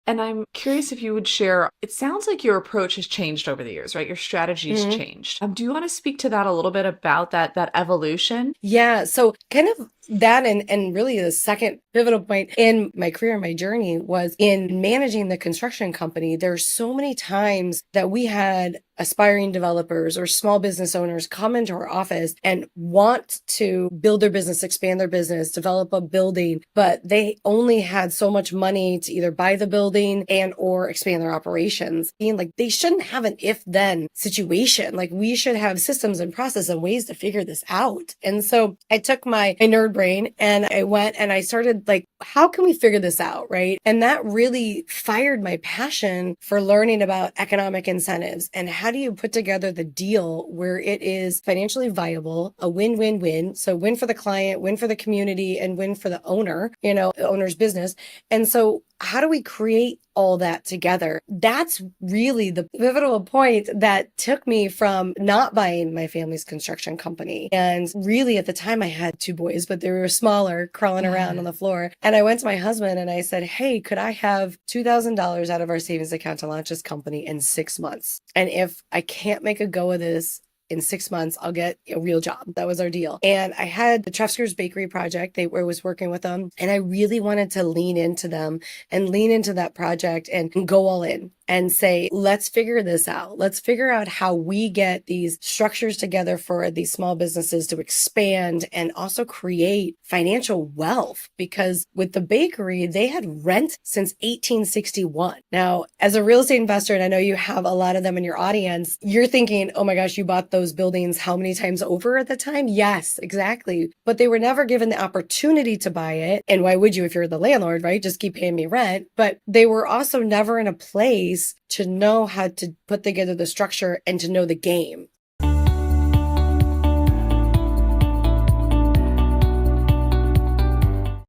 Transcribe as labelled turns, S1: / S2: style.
S1: And I'm curious if you would share, it sounds like your approach has changed over the years, right? Your strategy's
S2: Mhm.
S1: changed. Do you want to speak to that a little bit about that evolution?
S2: Yeah. So kind of that and really the second pivotal point in my career, my journey was in managing the construction company. There's so many times that we had aspiring developers or small business owners come into our office and want to build their business, expand their business, develop a building, but they only had so much money to either buy the building and or expand their operations. Being like, they shouldn't have an if then situation. Like we should have systems and process and ways to figure this out. And so I took my nerd brain and I went and I started like, how can we figure this out? Right. And that really fired my passion for learning about economic incentives and how do you put together the deal where it is financially viable, a win-win-win. So win for the client, win for the community, and win for the owner, the owner's business. And so how do we create all that together? That's really the pivotal point that took me from not buying my family's construction company. And really at the time I had two boys, but they were smaller, crawling around on the floor. And I went to my husband and I said, hey, could I have $2,000 out of our savings account to launch this company in 6 months? And if I can't make a go of this in 6 months, I'll get a real job. That was our deal. And I had the Trefsker's Bakery project. I was working with them and I really wanted to lean into them and lean into that project and go all in and say, let's figure this out. Let's figure out how we get these structures together for these small businesses to expand and also create financial wealth. Because with the bakery, they had rent since 1861. Now, as a real estate investor, and I know you have a lot of them in your audience, you're thinking, oh my gosh, you bought those buildings how many times over at the time? Yes, exactly. But they were never given the opportunity to buy it. And why would you if you're the landlord, right? Just keep paying me rent. But they were also never in a place to know how to put together the structure and to know the game.